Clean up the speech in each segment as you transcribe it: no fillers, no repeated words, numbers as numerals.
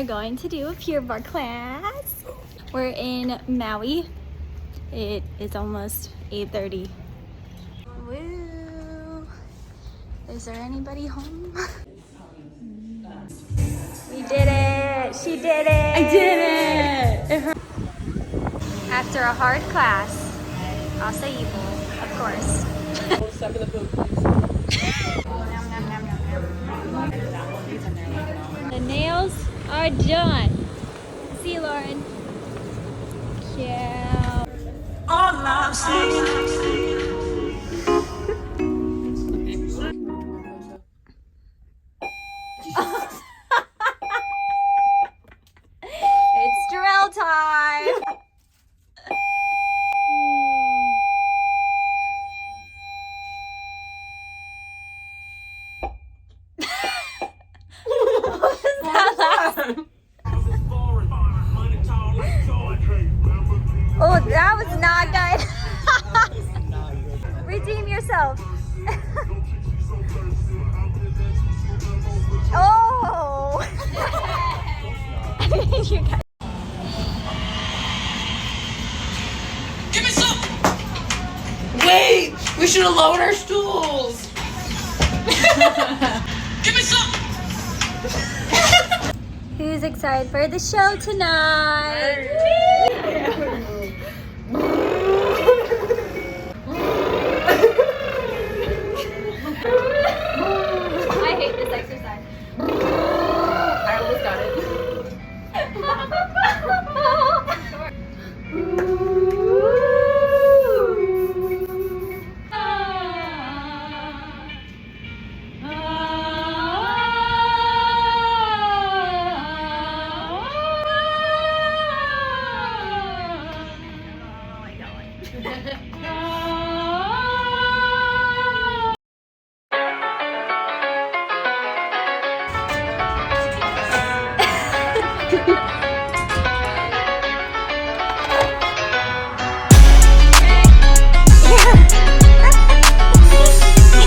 going to do a pure bar class. We're in Maui. It is almost 8:30. Woo! Is there anybody home? We did it! She did it! I did it! After a hard class, acai bowl, of course. Step in the poop, please. The nails are done. See, Lauren. Yeah. All I'm saying. It's drill time. Oh, that was not good. Redeem yourself. Oh! You guys. Give me some! Wait! We should have lowered our stools! Give me some! Who's excited for the show tonight? I hate this exercise. I almost got it.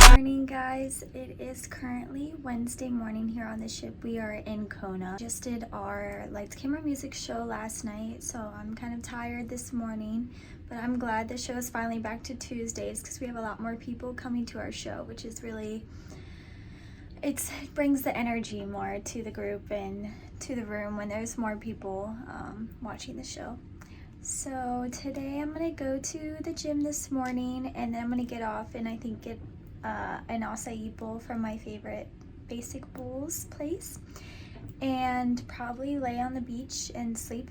Morning, guys. It is currently Wednesday morning here on the ship. We are in Kona. Just did our lights, camera, music show last night, so I'm kind of tired this morning, but I'm glad the show is finally back to Tuesdays because we have a lot more people coming to our show, which is really, it brings the energy more to the group and to the room when there's more people watching the show. So today I'm gonna go to the gym this morning, and then I'm gonna get off and I think get an acai bowl from my favorite basic bowls place, and probably lay on the beach and sleep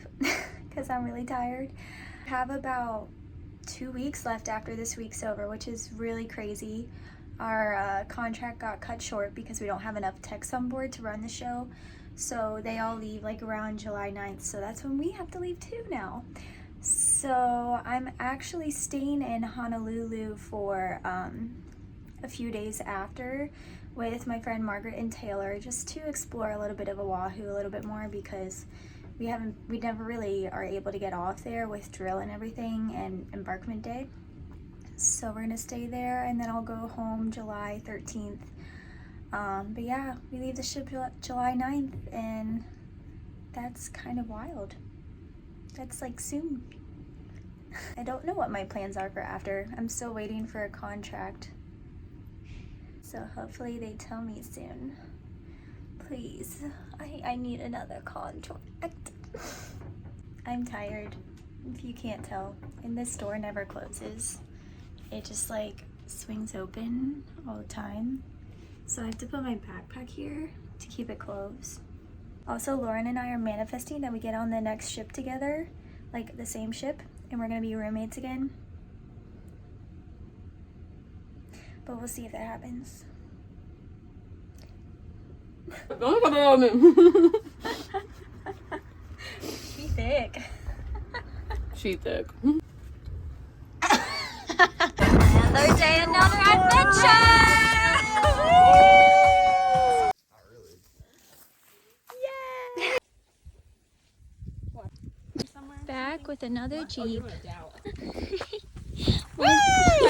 because I'm really tired. I have about 2 weeks left after this week's over, which is really crazy. Our contract got cut short because we don't have enough techs on board to run the show, so they all leave like around July 9th, so that's when we have to leave too now. So I'm actually staying in Honolulu for a few days after with my friend Margaret and Taylor, just to explore a little bit of Oahu a little bit more, because we never really are able to get off there with drill and everything and embarkment day. So we're gonna stay there, and then I'll go home July 13th. But yeah, we leave the ship July 9th, and that's kind of wild. That's like soon. I don't know what my plans are for after. I'm still waiting for a contract. So hopefully they tell me soon. Please, I need another contract. I'm tired, if you can't tell. And this door never closes. It just like swings open all the time. So I have to put my backpack here to keep it closed. Also, Lauren and I are manifesting that we get on the next ship together, like the same ship, and we're gonna be roommates again. But we'll see if that happens. She thick. She thick. Another day, another adventure! Not really. Yay! Back with another Jeep.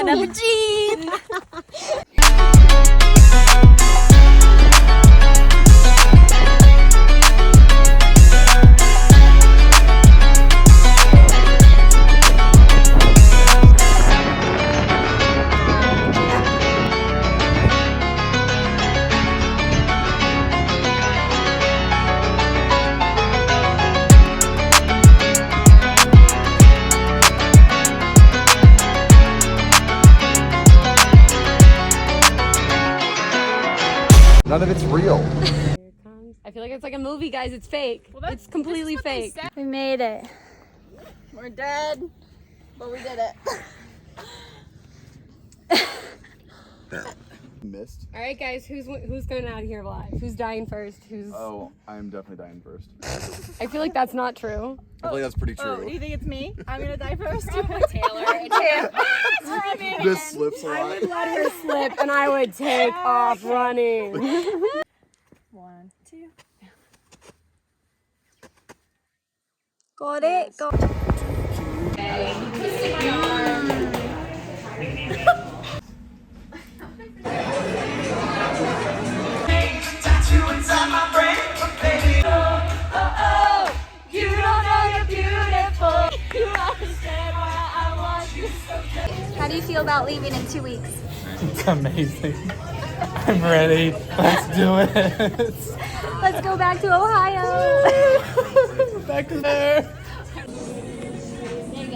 Another Jeep! None of it's real. Here it comes. I feel like it's like a movie, guys. It's fake. Well, it's completely fake. We made it. We're dead, but we did it. Missed. All right, guys. Who's going out here alive? Who's dying first? Who's? Oh, I'm definitely dying first. I feel like that's not true. I feel like that's pretty true. Oh, do you think it's me? I'm gonna die first. Probably Taylor. This slips a I lot. would let her slip, and I would take off running. 1, 2. Got it. Go. How do you feel about leaving in 2 weeks? It's amazing. I'm ready. Let's do it. Let's go back to Ohio. Back to there.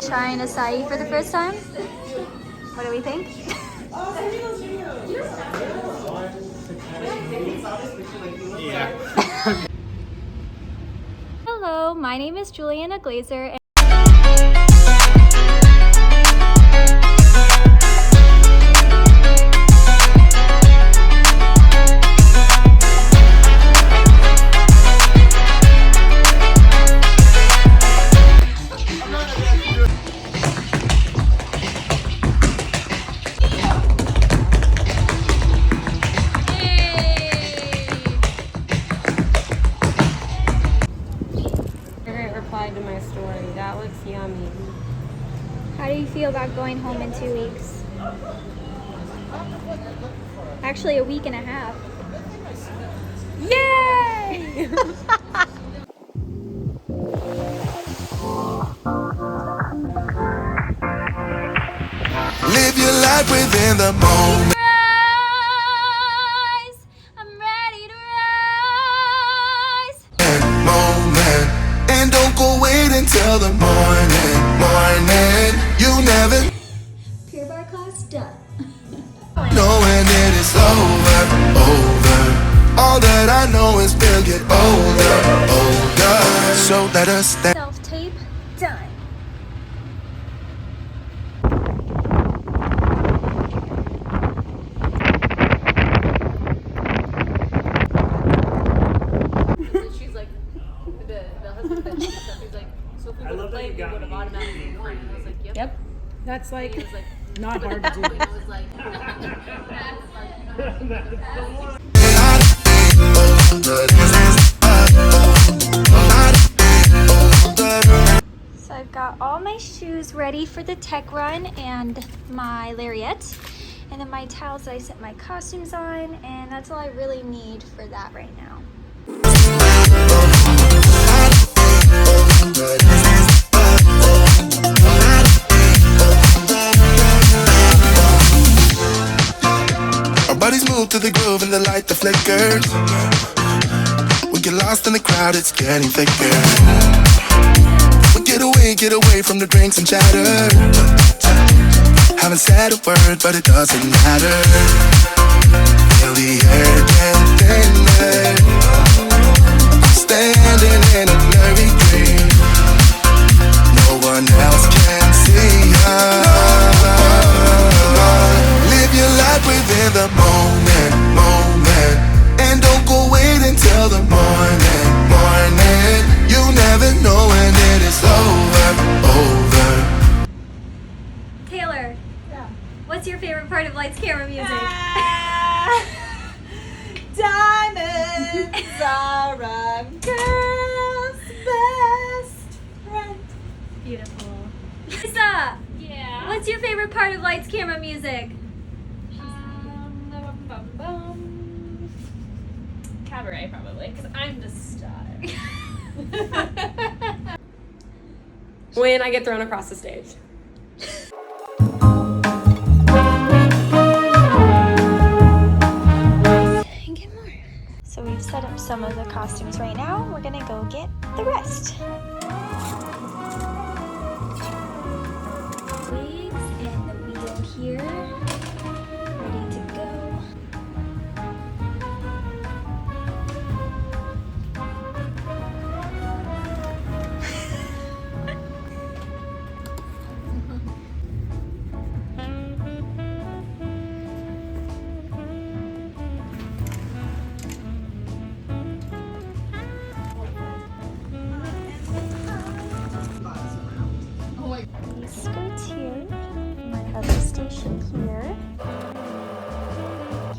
Trying acai for the first time. What do we think? Hello, my name is Julianna Glazer. Replied to my story. That looks yummy. How do you feel about going home in 2 weeks? Actually, a week and a half. Yay! Live your life within the moment. Rise, I'm ready to rise. Moment. And don't go wait until the morning. You never Pure bar class done. know when it is over. All that I know is we'll get older. So let us stand. Self-tape done. She's like, the husband that she's up, he's like, so if we would have played, we would have automatically won. And I was like, yep. That's like He was like, not hard to do. and I was like, So I've got all my shoes ready for the tech run and my lariat. And then my towels that I set my costumes on. And that's all I really need for that right now. Our bodies move to the groove and the light that flickers. We get lost in the crowd, it's getting thicker. We get away from the drinks and chatter. Haven't said a word, but it doesn't matter. Feel the air get thinner. Standing in a blurry dream. No one else can see us. Live your life within the moment. And don't go wait until the morning. You never know when it is over. Taylor, what's your favorite part of Lights, Camera, Music? Diamonds are a girl's best friend. Beautiful. Lisa, yeah. what's your favorite part of Lights, Camera, Music? Cabaret, probably, because I'm the star. When I get thrown across the stage. And get more. So we've set up some of the costumes right now. We're gonna go get the rest. Wigs and the wheel here. Ready to go.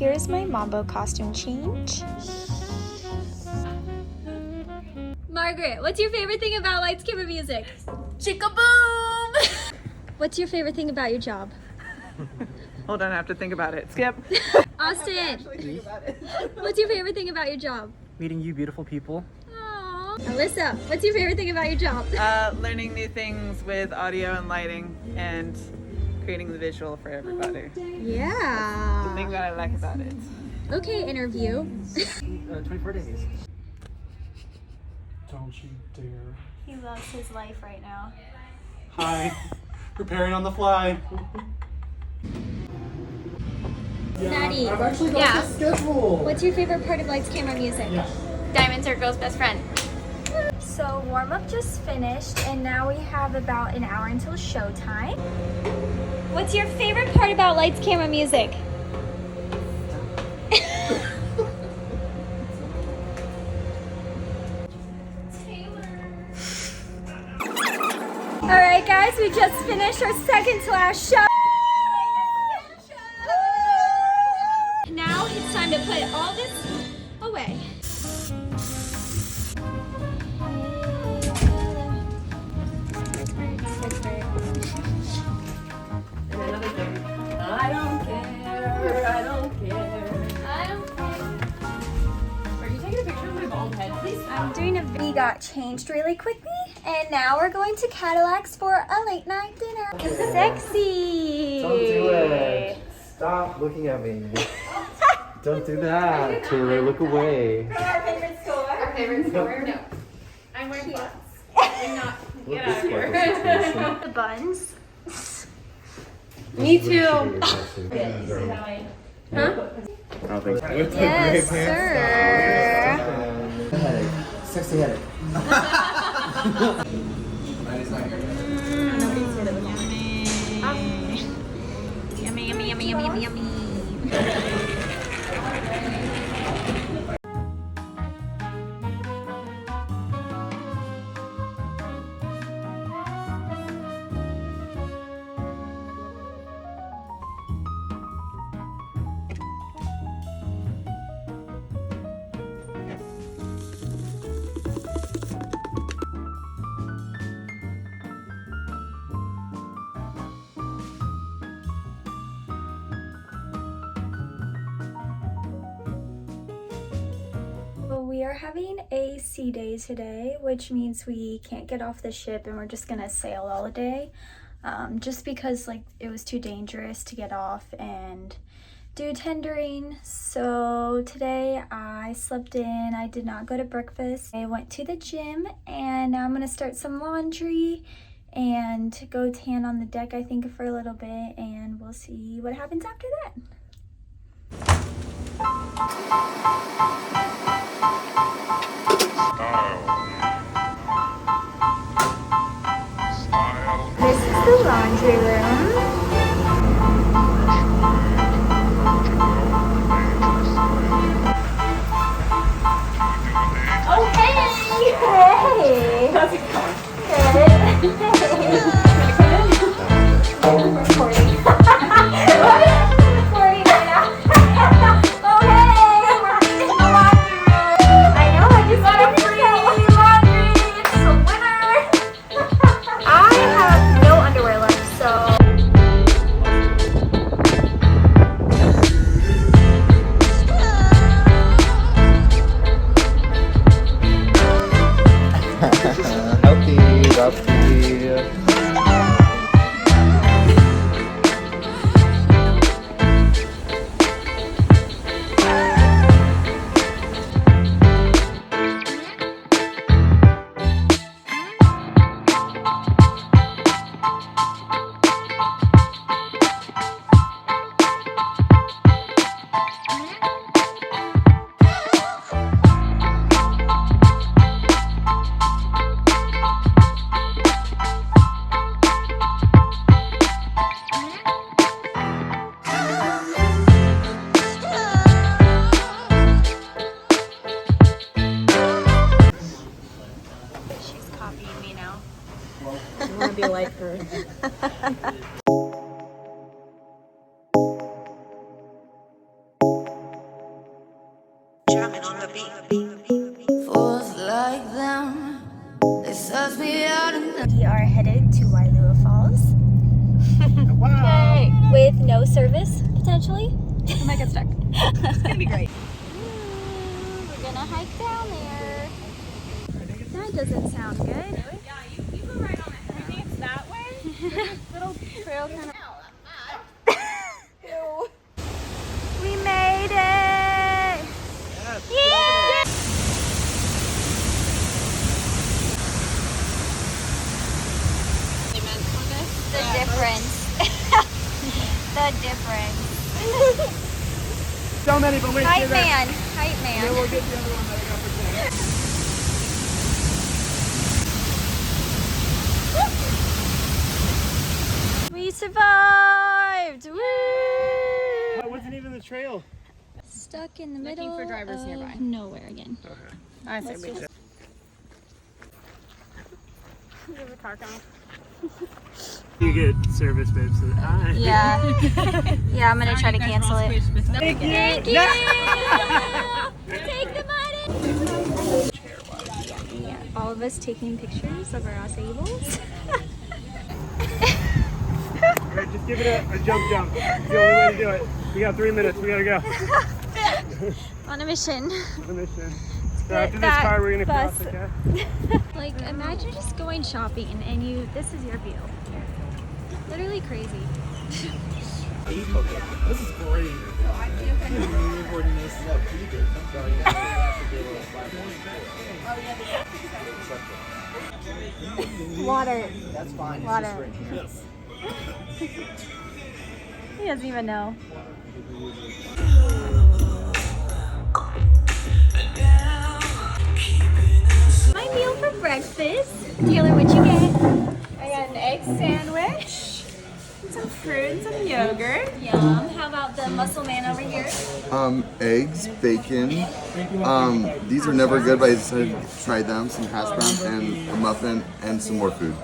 here's my Mambo costume change. Margaret, what's your favorite thing about lights, camera, music? Chicka boom! What's your favorite thing about your job? Hold on, I have to think about it. Skip. Austin, what's your favorite thing about your job? Meeting you beautiful people. Aww. Alyssa, what's your favorite thing about your job? Learning new things with audio and lighting and creating the visual for everybody. The Yeah. thing that I like about it. Okay, interview. 24 days. Don't you dare. He loves his life right now. Hi. Preparing on the fly. Maddie, I've actually got the schedule. what's your favorite part of lights, camera, music? Yeah. Diamonds are girl's best friend. So warm-up just finished, and now we have about an hour until showtime. What's your favorite part about lights, camera, music? All right, guys, we just finished our second to last show. Now it's time to put all this away. I don't care, I don't care, I don't care. Are you taking a picture of my bald head, please? I'm doing a we got changed really quickly, and now we're going to Cadillacs for a late night dinner. Sexy. Don't do it. Stop looking at me. Don't do that. Taylor, look away. Our favorite store? No. I'm wearing flats. I'm not. Get out of here. The buns. Me too. I don't think so. Yes, sir. Headache. Sexy headache. Yummy, yummy, yummy, yummy, yummy, yummy. We are having a sea day today, which means we can't get off the ship and we're just gonna sail all day, just because like it was too dangerous to get off and do tendering. So today I slept in, I did not go to breakfast. I went to the gym, and now I'm gonna start some laundry and go tan on the deck, I think, for a little bit, and we'll see what happens after that. This is the laundry room. Oh, hey! Hey! How's it going? Good. I'm recording. Recording right now. Oh, hey! We're in the laundry room. I know, I just got a free laundry. It's a winner. I have no underwear left, so. Healthy. She's copying me now. I want to be like her. Wailua Falls. Wow. With no service, potentially. We might get stuck. It's gonna be great. We're gonna hike down there. That doesn't sound good. Yeah, you go right on it. I think it's that way. Little trail kind of. We made it! Yeah! The difference. The difference. So many, but wait. Hype man. Hype man. Then we'll get the other one that I got for today. We survived! Woo! That wasn't even the trail. Stuck in the middle for drivers of nearby. nowhere again. I say we should. You get service, babe. So Yeah. Yeah, I'm gonna try to cancel it. Thank you. Thank you! Take the money! Yeah, all of us taking pictures of our Asables. Alright, just give it a jump. It's the only way to do it. We got 3 minutes. We gotta go. On a mission. On a mission. So Get after this that car, we're gonna bus. cross, okay? Like, imagine just going shopping and this is your view. Literally crazy. This is great. Water. That's fine. Water. He doesn't even know. My meal for breakfast. Taylor, what you get? I got an egg sandwich, some fruit, and some yogurt. Yum. How about the muscle man over here? Eggs, bacon. These are never good, but I decided to try them. Some hash browns and a muffin and some more food.